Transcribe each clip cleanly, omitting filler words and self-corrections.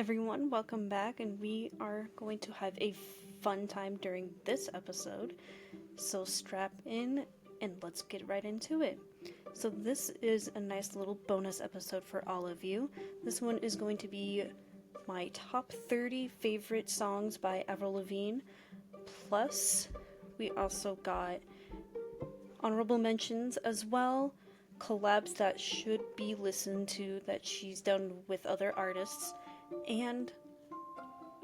everyone, welcome back, and we are going to have a fun time during this episode. So strap in and let's get right into it. So this is a nice little bonus episode for all of you. This one is going to be my top 30 favorite songs by Avril Lavigne. Plus, we also got honorable mentions as well, collabs that should be listened to that she's done with other artists, and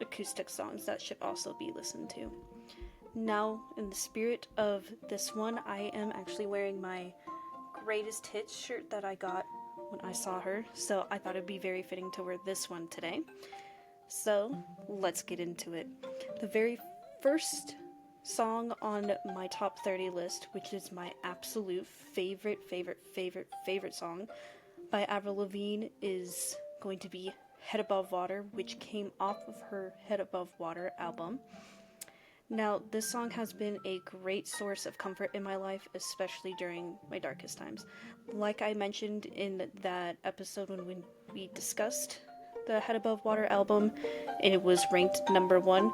acoustic songs that should also be listened to. Now, in the spirit of this one, I am actually wearing my greatest hits shirt that I got when I saw her, so I thought it'd be very fitting to wear this one today. So, let's get into it. The very first song on my top 30 list, which is my absolute favorite song by Avril Lavigne, is going to be Head Above Water, which came off of her Head Above Water album. Now, this song has been a great source of comfort in my life, especially during my darkest times. Like I mentioned in that episode when we discussed the Head Above Water album, and it was ranked number 1,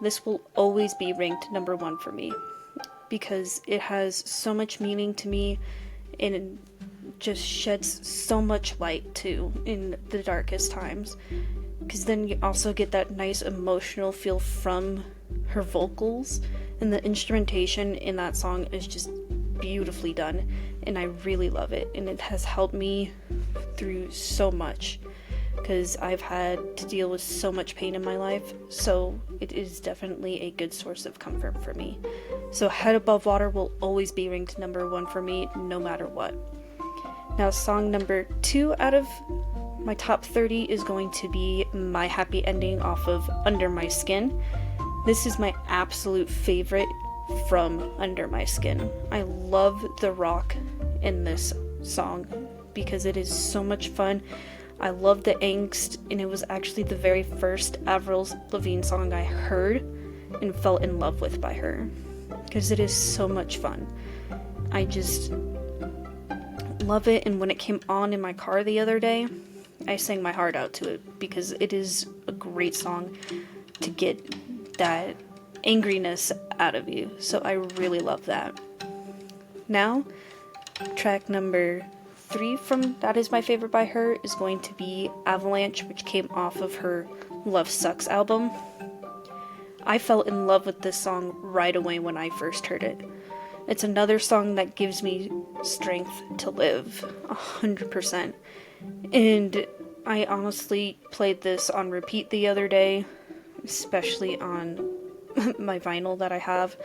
this will always be ranked number 1 for me, because it has so much meaning to me, and it just sheds so much light too in the darkest times, because then you also get that nice emotional feel from her vocals, and the instrumentation in that song is just beautifully done, and I really love it, and it has helped me through so much, because I've had to deal with so much pain in my life, so it is definitely a good source of comfort for me. So Head Above Water will always be ranked number 1 for me, no matter what. Now, song number 2 out of my top 30 is going to be My Happy Ending off of Under My Skin. This is my absolute favorite from Under My Skin. I love the rock in this song because it is so much fun. I love the angst, and it was actually the very first Avril Lavigne song I heard and fell in love with by her, because it is so much fun. I just love it, and when it came on in my car the other day, I sang my heart out to it, because it is a great song to get that angriness out of you, so I really love that. Now, track number 3 from That Is My Favorite by her is going to be Avalanche, which came off of her Love Sucks album. I fell in love with this song right away when I first heard it. It's another song that gives me strength to live, 100%. And I honestly played this on repeat the other day, especially on my vinyl that I have,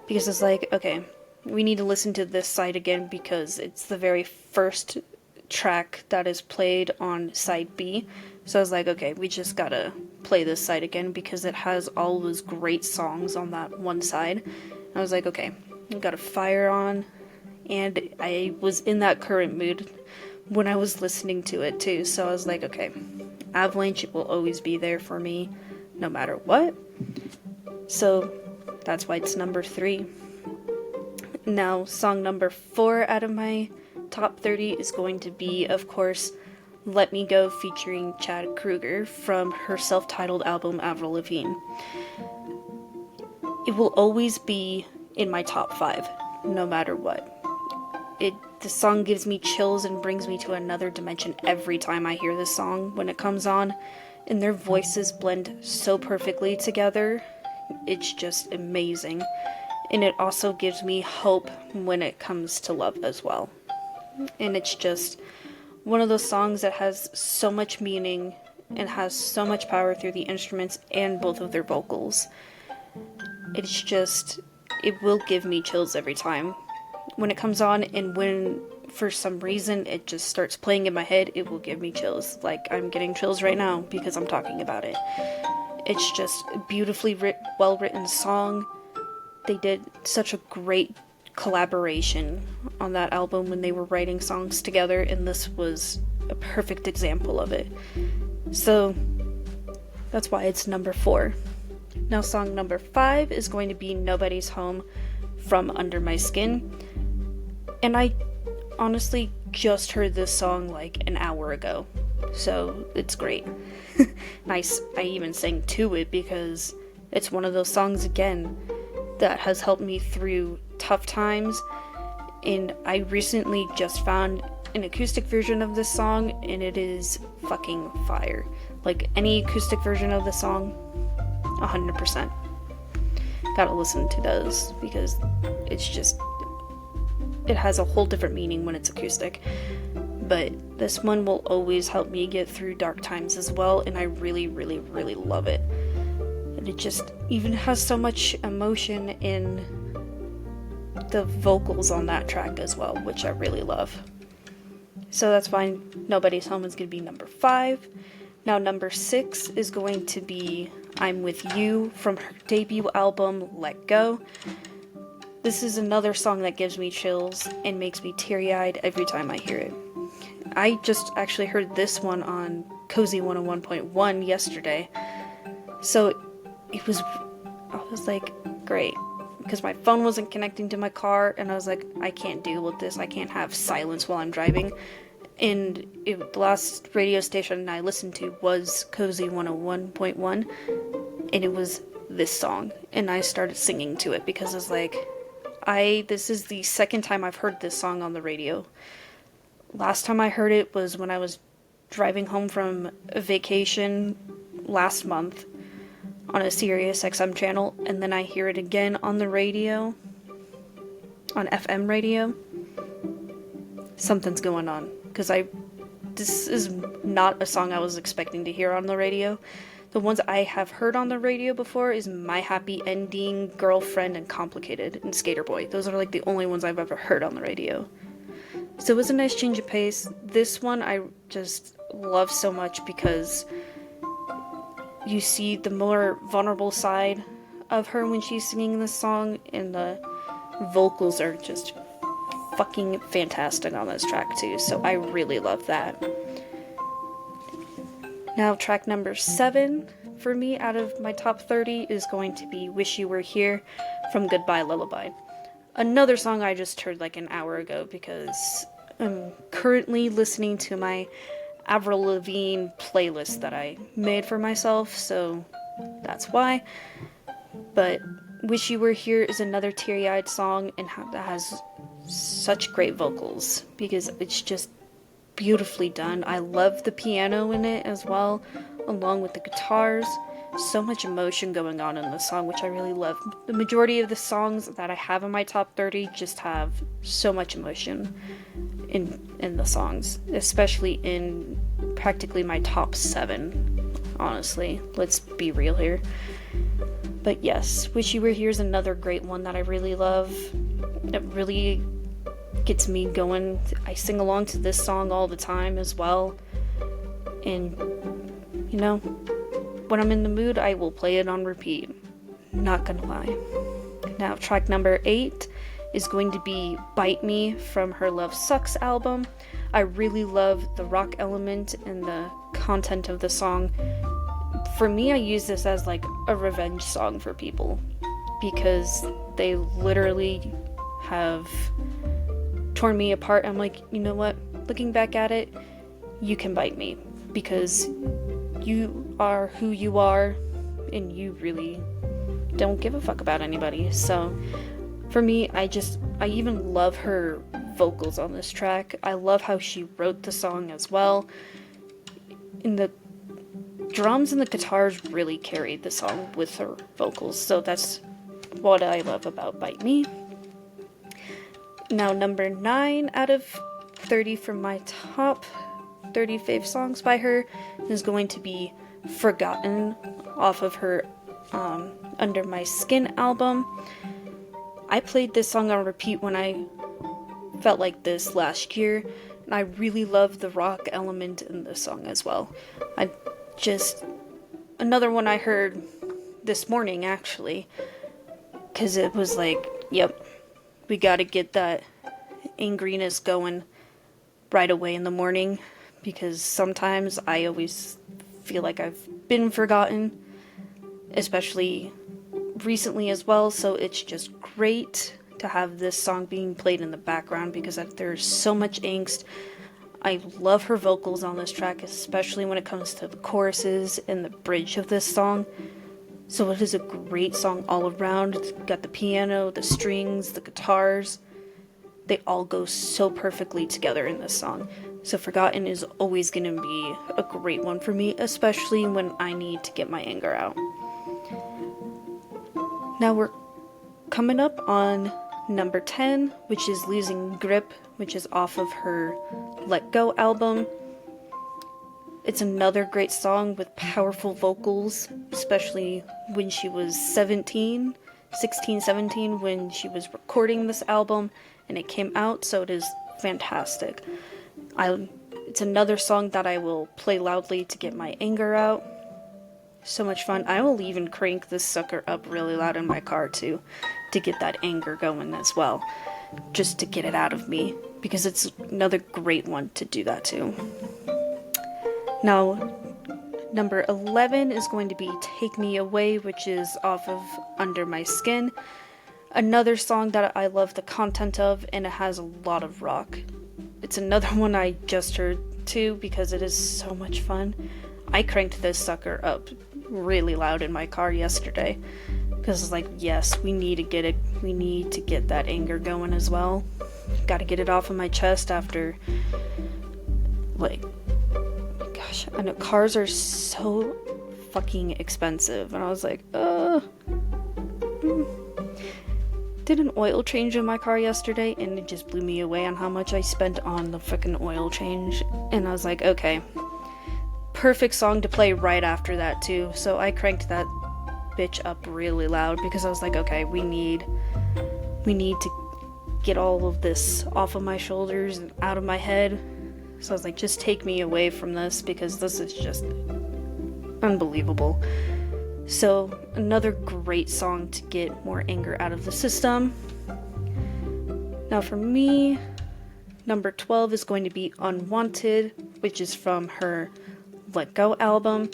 because it's like, okay, we need to listen to this side again, because it's the very first track that is played on side B. So I was like, okay, we just gotta play this side again, because it has all those great songs on that one side. I was like, okay, I got a fire on, and I was in that current mood when I was listening to it too. So I was like, okay, Avalanche will always be there for me, no matter what. So that's why it's number 3. Now, song number 4 out of my top 30 is going to be, of course, Let Me Go featuring Chad Kroeger from her self-titled album Avril Lavigne. It will always be in my top 5, no matter what. The song gives me chills and brings me to another dimension every time I hear this song when it comes on, and their voices blend so perfectly together. It's just amazing. And it also gives me hope when it comes to love as well. And it's just one of those songs that has so much meaning and has so much power through the instruments and both of their vocals. It's just, it will give me chills every time when it comes on, and when for some reason it just starts playing in my head, it will give me chills. Like, I'm getting chills right now because I'm talking about it. It's just a beautifully well-written song. They did such a great collaboration on that album when they were writing songs together, and this was a perfect example of it. So that's why it's number 4. Now, song number 5 is going to be Nobody's Home from Under My Skin. And I honestly just heard this song like an hour ago. So it's great. Nice. I even sang to it because it's one of those songs again that has helped me through tough times. And I recently just found an acoustic version of this song, and it is fucking fire. Like any acoustic version of the song, 100%. Gotta listen to those because it's just, it has a whole different meaning when it's acoustic. But this one will always help me get through dark times as well, and I really, really, really love it. And it just even has so much emotion in the vocals on that track as well, which I really love. So that's fine. Nobody's Home is going to be number 5. Now number 6 is going to be I'm With You from her debut album, Let Go. This is another song that gives me chills and makes me teary-eyed every time I hear it. I just actually heard this one on Cozy 101.1 yesterday. So I was like, great. Because my phone wasn't connecting to my car, and I was like, I can't deal with this. I can't have silence while I'm driving. And the last radio station I listened to was Cozy 101.1, and it was this song. And I started singing to it because I was like, this is the second time I've heard this song on the radio. Last time I heard it was when I was driving home from a vacation last month on a Sirius XM channel, and then I hear it again on the radio, on FM radio. Something's going on, because this is not a song I was expecting to hear on the radio. The ones I have heard on the radio before is My Happy Ending, Girlfriend, and Complicated, and Skater Boy. Those are like the only ones I've ever heard on the radio. So it was a nice change of pace. This one I just love so much because you see the more vulnerable side of her when she's singing this song, and the vocals are just fucking fantastic on this track too, so I really love that. Now track number 7 for me out of my top 30 is going to be Wish You Were Here from Goodbye Lullaby. Another song I just heard like an hour ago because I'm currently listening to my Avril Lavigne playlist that I made for myself, so that's why. But Wish You Were Here is another teary-eyed song, and that has such great vocals because it's just beautifully done. I love the piano in it as well, along with the guitars. So much emotion going on in the song, which I really love. The majority of the songs that I have in my top 30 just have so much emotion in the songs, especially in practically my top 7, honestly. Let's be real here. But yes, Wish You Were Here is another great one that I really love. It really gets me going. I sing along to this song all the time as well. And, you know, when I'm in the mood, I will play it on repeat. Not gonna lie. Now, track number 8 is going to be Bite Me from her Love Sucks album. I really love the rock element and the content of the song. For me, I use this as like a revenge song for people because they literally have torn me apart. I'm like, you know what? Looking back at it, you can bite me because you are who you are and you really don't give a fuck about anybody. So for me, I even love her vocals on this track. I love how she wrote the song as well. And the drums and the guitars really carried the song with her vocals. So that's what I love about Bite Me. Now number 9 out of 30 from my top 30 fave songs by her is going to be Forgotten off of her Under My Skin album. I played this song on repeat when I felt like this last year, and I really love the rock element in this song as well. Another one I heard this morning actually, because it was like, yep, we gotta get that angriness going right away in the morning, because sometimes I always feel like I've been forgotten, especially recently as well, so it's just great to have this song being played in the background because there's so much angst. I love her vocals on this track, especially when it comes to the choruses and the bridge of this song. So it is a great song all around. It's got the piano, the strings, the guitars. They all go so perfectly together in this song. So Forgotten is always going to be a great one for me, especially when I need to get my anger out. Now we're coming up on number 10, which is Losing Grip, which is off of her Let Go album. It's another great song with powerful vocals, especially when she was 16, 17, when she was recording this album and it came out, so it is fantastic. It's another song that I will play loudly to get my anger out. So much fun. I will even crank this sucker up really loud in my car too, to get that anger going as well, just to get it out of me, because it's another great one to do that to. Now, number 11 is going to be Take Me Away, which is off of Under My Skin. Another song that I love the content of, and it has a lot of rock. It's another one I just heard too, because it is so much fun. I cranked this sucker up really loud in my car yesterday, because it's like, yes, we need to get it. We need to get that anger going as well. Got to get it off of my chest after, like, gosh, I know cars are so fucking expensive, and I was like, Did an oil change in my car yesterday, and it just blew me away on how much I spent on the fucking oil change. And I was like, okay, perfect song to play right after that too. So I cranked that bitch up really loud, because I was like, okay, we need to get all of this off of my shoulders and out of my head. So I was like, just take me away from this, because this is just unbelievable. So another great song to get more anger out of the system. Now for me, number 12 is going to be Unwanted, which is from her Let Go album.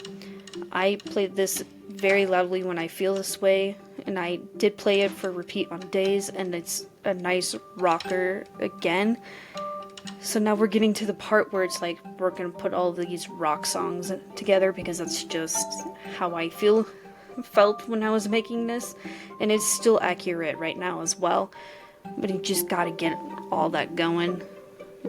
I played this very loudly when I feel this way, and I did play it for repeat on days, and it's a nice rocker again. So now we're getting to the part where it's like we're gonna put all these rock songs together, because that's just how I felt when I was making this, and it's still accurate right now as well, but you just gotta get all that going.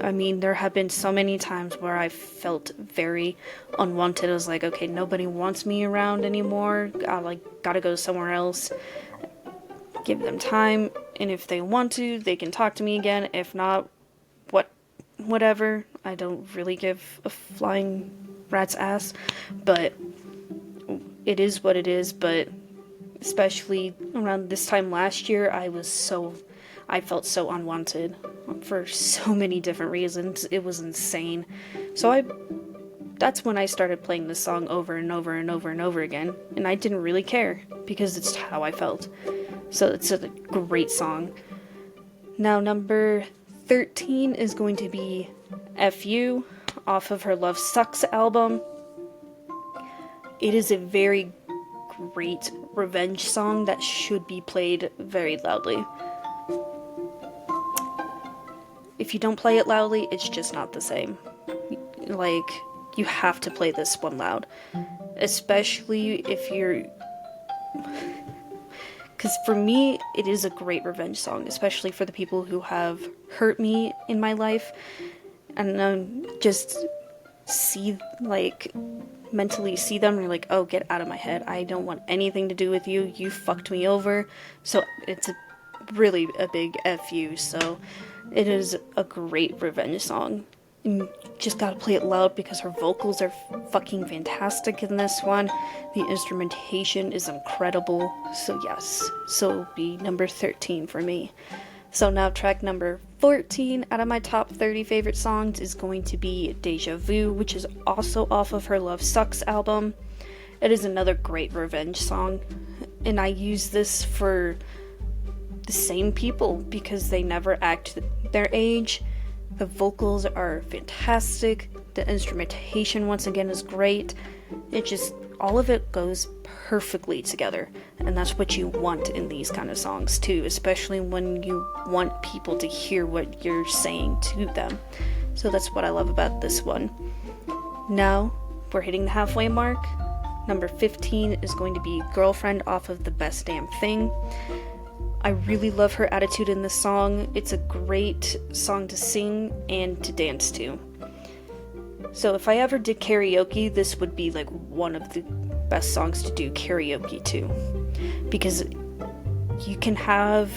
I mean, there have been so many times where I felt very unwanted. I was like, okay, nobody wants me around anymore. I gotta go somewhere else. Give them time, and if they want to, they can talk to me again. If not, whatever. I don't really give a flying rat's ass, but it is what it is. But especially around this time last year, I felt so unwanted for so many different reasons. It was insane. So that's when I started playing this song over and over and over and over again, and I didn't really care, because it's how I felt. So it's a great song. Now number 13 is going to be FU, off of her Love Sucks album. It is a very great revenge song that should be played very loudly. If you don't play it loudly, it's just not the same. Like, you have to play this one loud. Especially if you're... Because for me, it is a great revenge song, especially for the people who have hurt me in my life. And just mentally see them, and you're like, oh, get out of my head. I don't want anything to do with you. You fucked me over. So it's really a big FU. So it is a great revenge song. And you just gotta play it loud, because her vocals are fucking fantastic in this one. The instrumentation is incredible. So yes, so it'll be number 13 for me. So now track number 14 out of my top 30 favorite songs is going to be Deja Vu, which is also off of her Love Sucks album. It is another great revenge song, and I use this for the same people, because they never act their age. The vocals are fantastic. The instrumentation, once again, is great. It just, all of it goes perfectly together. And that's what you want in these kind of songs too, especially when you want people to hear what you're saying to them. So that's what I love about this one. Now, we're hitting the halfway mark. Number 15 is going to be Girlfriend off of The Best Damn Thing. I really love her attitude in this song. It's a great song to sing and to dance to. So if I ever did karaoke, this would be like one of the best songs to do karaoke to. Because you can have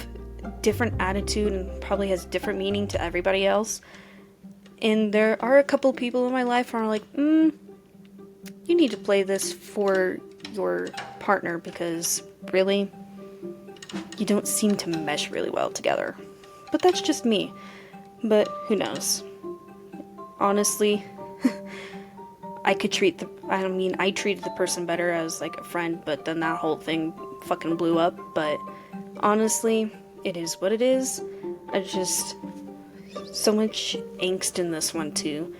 different attitude and probably has different meaning to everybody else. And there are a couple people in my life who are like, you need to play this for your partner because really, you don't seem to mesh really well together. But that's just me. But who knows? Honestly, I treated the person better as like a friend, but then that whole thing fucking blew up. But honestly, it is what it is. So much angst in this one too.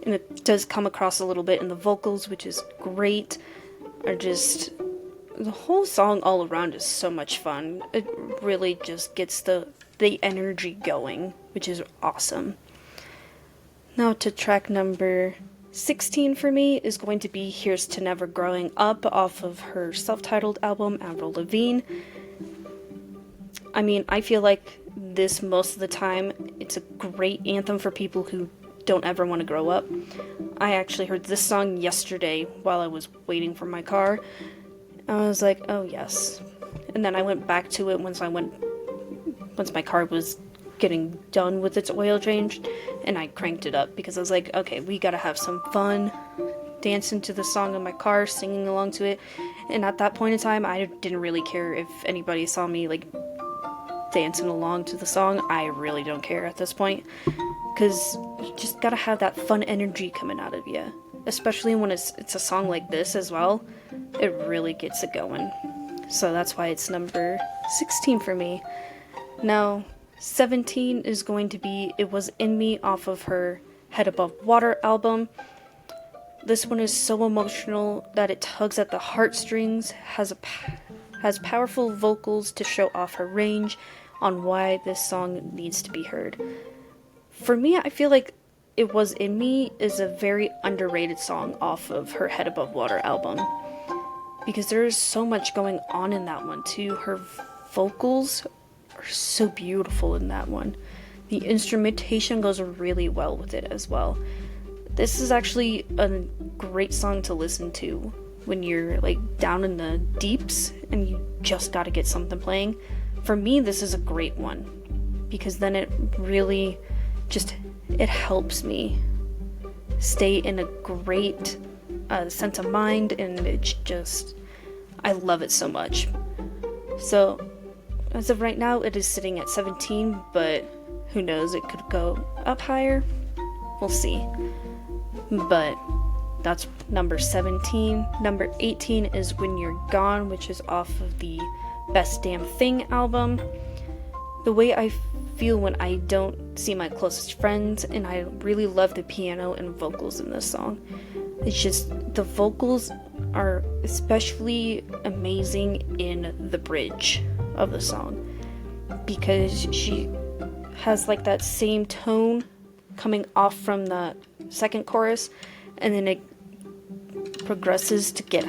And it does come across a little bit in the vocals, which is great. The whole song all around is so much fun. It really just gets the energy going, which is awesome. Now to track number 16 for me is going to be Here's to Never Growing Up off of her self-titled album, Avril Lavigne. I mean, I feel like this most of the time, it's a great anthem for people who don't ever want to grow up. I actually heard this song yesterday while I was waiting for my car. I was like, oh yes. And then I went back to it once my car was getting done with its oil change, and I cranked it up because I was like, okay, we gotta have some fun dancing to the song in my car, singing along to it. And at that point in time, I didn't really care if anybody saw me like dancing along to the song. I really don't care at this point, because you just gotta have that fun energy coming out of you, especially when it's a song like this as well. It really gets it going. So that's why it's number 16 for me. Now 17 is going to be It Was In Me off of her Head Above Water album. This one is so emotional that it tugs at the heartstrings, has powerful vocals to show off her range on why this song needs to be heard. For me, I feel like It Was In Me is a very underrated song off of her Head Above Water album, because there is so much going on in that one too. Her vocals are so beautiful in that one. The instrumentation goes really well with it as well. This is actually a great song to listen to when you're like down in the deeps and you just gotta get something playing. For me, this is a great one because then it really it helps me stay in a great sense of mind, and it's just, I love it so much. So as of right now, it is sitting at 17, but who knows, it could go up higher. We'll see. But that's number 17. Number 18 is When You're Gone, which is off of the Best Damn Thing album. The way I feel when I don't see my closest friends, and I really love the piano and vocals in this song. It's just, the vocals are especially amazing in the bridge of the song, because she has like that same tone coming off from the second chorus, and then it progresses to get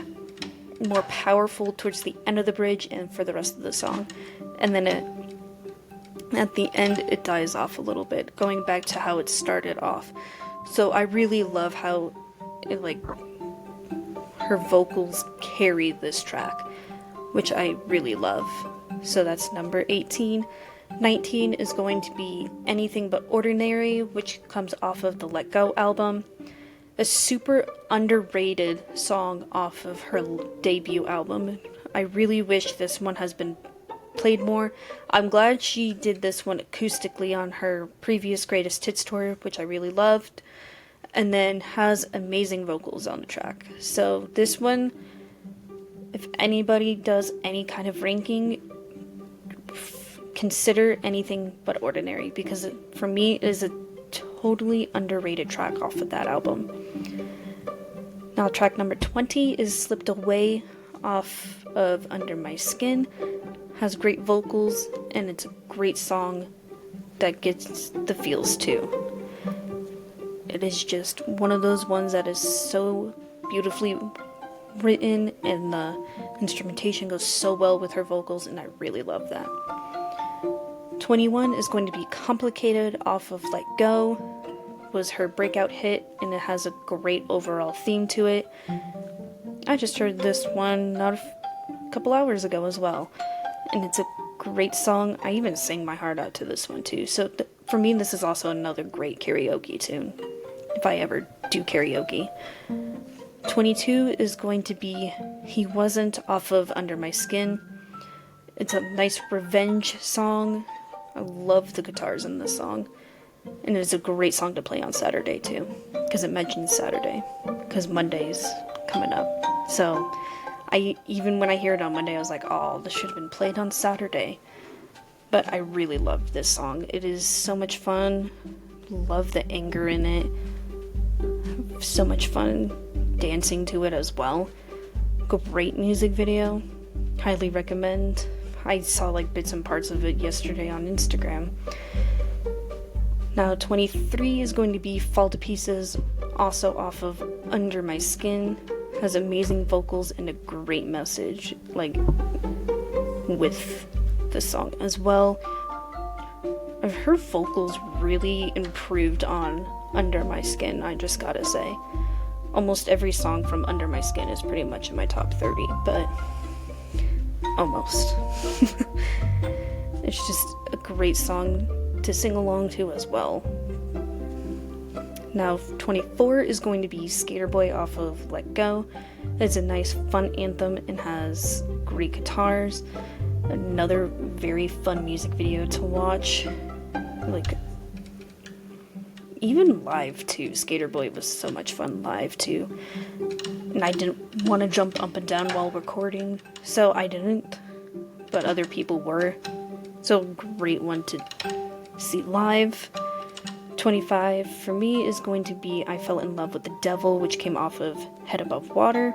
more powerful towards the end of the bridge and for the rest of the song, and then at the end it dies off a little bit, going back to how it started off. So I really love how it, like, her vocals carry this track, which I really love. So that's number 18. 19 is going to be Anything But Ordinary, which comes off of the Let Go album. A super underrated song off of her debut album. I really wish this one has been played more. I'm glad she did this one acoustically on her previous Greatest Hits tour, which I really loved, and then has amazing vocals on the track. So this one, if anybody does any kind of ranking, consider Anything But Ordinary, because for me it is a totally underrated track off of that album. Now track number 20 is Slipped Away off of Under My Skin. Has great vocals, and it's a great song that gets the feels too. It is just one of those ones that is so beautifully written, and the instrumentation goes so well with her vocals, and I really love that. 21 is going to be Complicated off of Let Go. Was her breakout hit, and it has a great overall theme to it. I just heard this one not a couple hours ago as well, and it's a great song. I even sang my heart out to this one too, so for me this is also another great karaoke tune, if I ever do karaoke. 22 is going to be He Wasn't off of Under My Skin. It's a nice revenge song. I love the guitars in this song, and it's a great song to play on Saturday too, because it mentions Saturday, because Monday's coming up. So even when I hear it on Monday, I was like, oh, this should have been played on Saturday. But I really love this song. It is so much fun. Love the anger in it. So much fun dancing to it as well. Great music video. Highly recommend. I saw like bits and parts of it yesterday on Instagram. Now 23 is going to be Fall to Pieces, also off of Under My Skin. Has amazing vocals and a great message, like, with the song as well. Her vocals really improved on Under My Skin, I just gotta say. Almost every song from Under My Skin is pretty much in my top 30, but almost. It's just a great song to sing along to as well. Now 24 is going to be Skater Boy off of Let Go. It's a nice fun anthem and has great guitars. Another very fun music video to watch. Like, even live too. Skater Boy was so much fun live too. And I didn't want to jump up and down while recording, so I didn't. But other people were. So great one to see live. 25 for me is going to be I Fell in Love with the Devil, which came off of Head Above Water.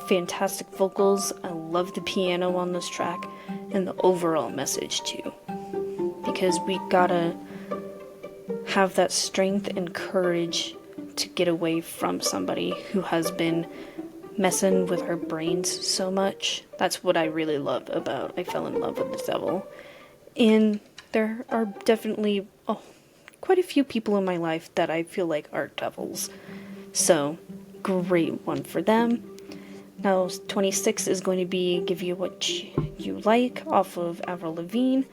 Fantastic vocals. I love the piano on this track and the overall message too, because we gotta have that strength and courage to get away from somebody who has been messing with our brains so much. That's what I really love about I Fell in Love with the Devil. And there are definitely quite a few people in my life that I feel like are devils. So, great one for them. Now, 26 is going to be Give You What You Like off of Avril Lavigne.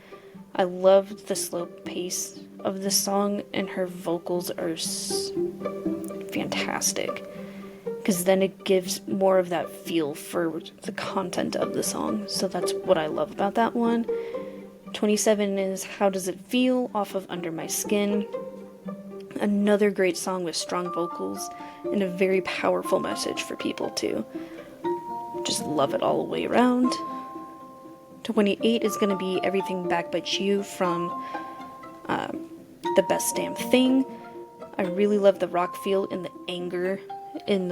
I love the slow pace of this song, and her vocals are fantastic, because then it gives more of that feel for the content of the song. So that's what I love about that one. 27 is How Does It Feel off of Under My Skin. Another great song with strong vocals and a very powerful message for people too. Just love it all the way around. 28 is going to be Everything Back But You from The Best Damn Thing. I really love the rock feel and the anger in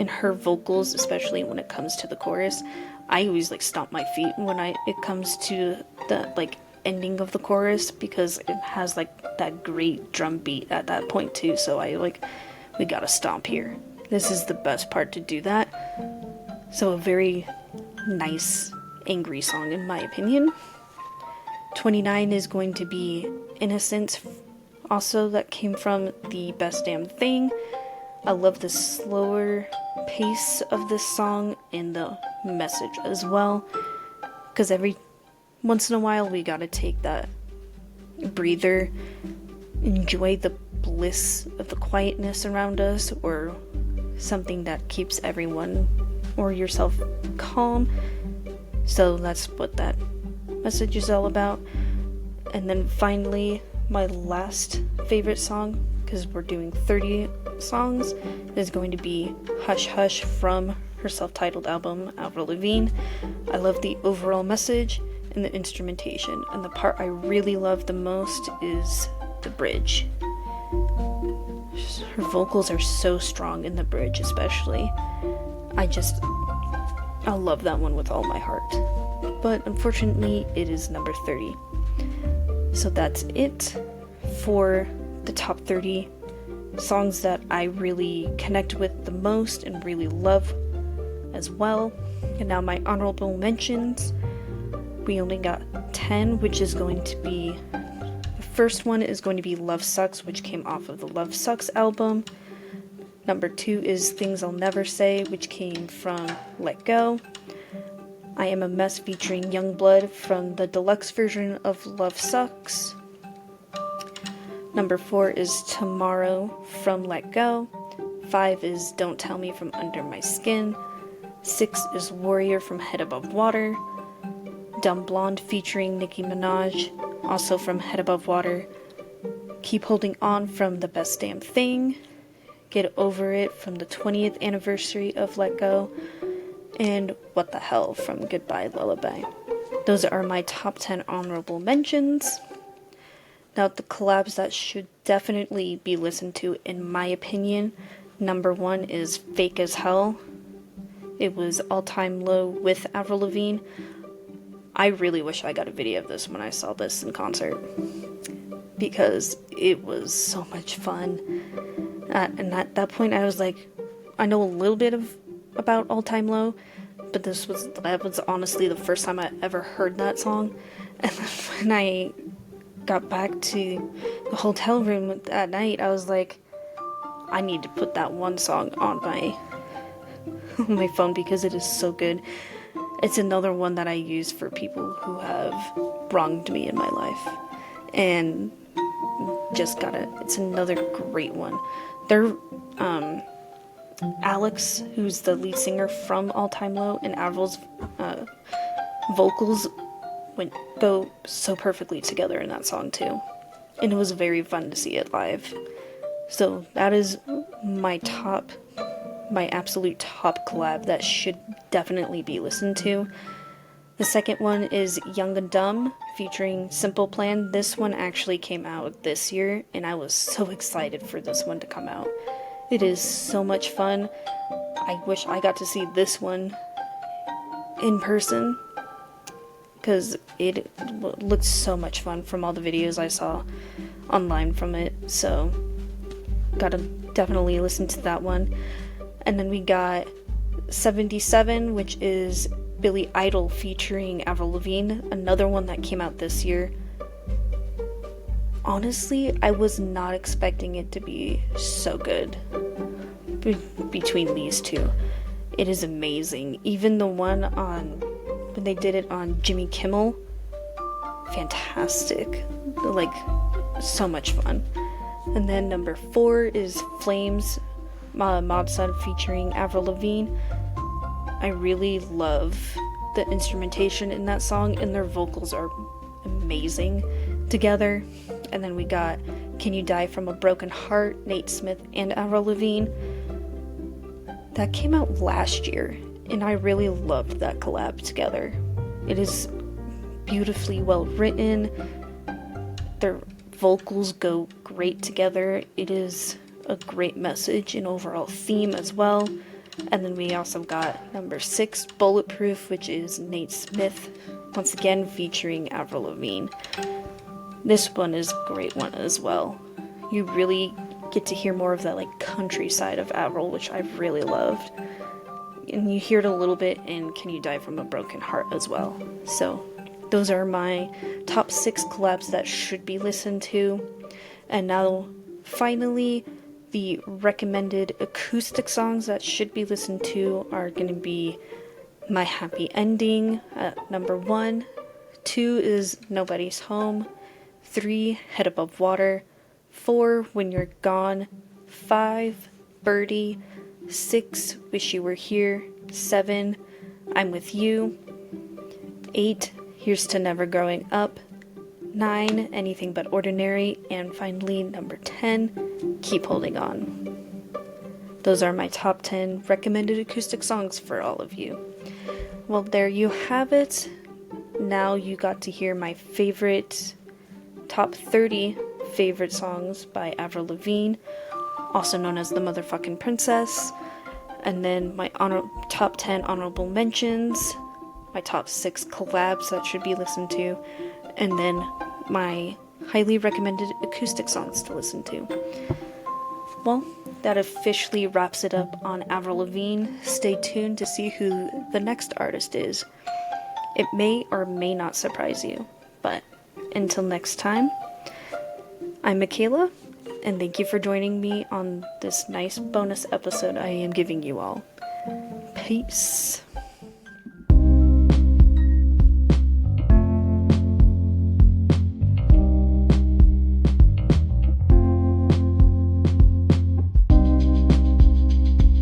her vocals, especially when it comes to the chorus. I always like stomp my feet when it comes to the like ending of the chorus, because it has like that great drum beat at that point too. So we gotta stomp here. This is the best part to do that. So a very nice angry song in my opinion. 29 is going to be Innocence, also that came from The Best Damn Thing. I love the slower pace of this song and the message as well, because every once in a while we gotta take that breather, enjoy the bliss of the quietness around us, or something that keeps everyone or yourself calm. So that's what that message is all about. And then finally, my last favorite song, because we're doing 30 songs, is going to be Hush Hush from her self-titled album, Avril Lavigne. I love the overall message and the instrumentation, and the part I really love the most is the bridge. Her vocals are so strong in the bridge, especially. I love that one with all my heart. But unfortunately, it is number 30. So that's it for the top 30 songs that I really connect with the most and really love as well. And now my honorable mentions. We only got 10, which is going to be, the first one is going to be Love Sucks, which came off of the Love Sucks album. Number 2 is Things I'll Never Say, which came from Let Go. I Am a Mess featuring Youngblood from the deluxe version of Love Sucks. Number 4 is Tomorrow from Let Go. 5 is Don't Tell Me from Under My Skin. 6 is Warrior from Head Above Water. Dumb Blonde featuring Nicki Minaj, also from Head Above Water. Keep Holding On from The Best Damn Thing. Get Over It from the 20th anniversary of Let Go. And What the Hell from Goodbye Lullaby. Those are my top 10 honorable mentions. Now, the collabs that should definitely be listened to, in my opinion, number 1 is Fake as Hell. It was All Time Low with Avril Lavigne. I really wish I got a video of this when I saw this in concert, because it was so much fun. And at that point, I was like, I know a little bit about All Time Low, but that was honestly the first time I ever heard that song. And then when I got back to the hotel room at night, I was like, I need to put that one song on my phone because it is so good. It's another one that I use for people who have wronged me in my life, and it's another great one. They're Alex, who's the lead singer from All Time Low, and Avril's vocals go so perfectly together in that song too, and it was very fun to see it live. So that is my absolute top collab that should definitely be listened to. The second one is Young and Dumb featuring Simple Plan. This one actually came out this year, and I was so excited for this one to come out. It is so much fun. I wish I got to see this one in person, because it looked so much fun from all the videos I saw online from it. So gotta definitely listen to that one. And then we got 77, which is Billy Idol featuring Avril Lavigne, another one that came out this year. Honestly, I was not expecting it to be so good between these two. It is amazing. Even the one when they did it on Jimmy Kimmel, fantastic. Like, so much fun. And then number 4 is Flames, Mod Sun featuring Avril Lavigne. I really love the instrumentation in that song, and their vocals are amazing together. And then we got Can You Die From a Broken Heart, Nate Smith and Avril Lavigne. That came out last year, and I really loved that collab together. It is beautifully well written. Their vocals go great together. It is a great message and overall theme as well. And then we also got number 6, Bulletproof, which is Nate Smith, once again featuring Avril Lavigne. This one is a great one as well. You really get to hear more of that like country side of Avril, which I've really loved. And you hear it a little bit in Can You Die From a Broken Heart as well. So those are my top 6 collabs that should be listened to. And now finally, the recommended acoustic songs that should be listened to are going to be My Happy Ending at number 1. 2 is Nobody's Home. 3, Head Above Water. 4, When You're Gone. 5, Birdie. 6, Wish You Were Here. 7, I'm With You. 8, Here's to Never Growing Up. 9, Anything But Ordinary. And finally, number 10, Keep Holding On. Those are my top 10 recommended acoustic songs for all of you. Well, there you have it. Now you got to hear my favorite top 30 favorite songs by Avril Lavigne, also known as the Motherfucking Princess. And then my top 10 honorable mentions, my top 6 collabs that should be listened to, and then my highly recommended acoustic songs to listen to. Well, that officially wraps it up on Avril Lavigne. Stay tuned to see who the next artist is. It may or may not surprise you, but until next time, I'm Michaela, and thank you for joining me on this nice bonus episode I am giving you all. Peace.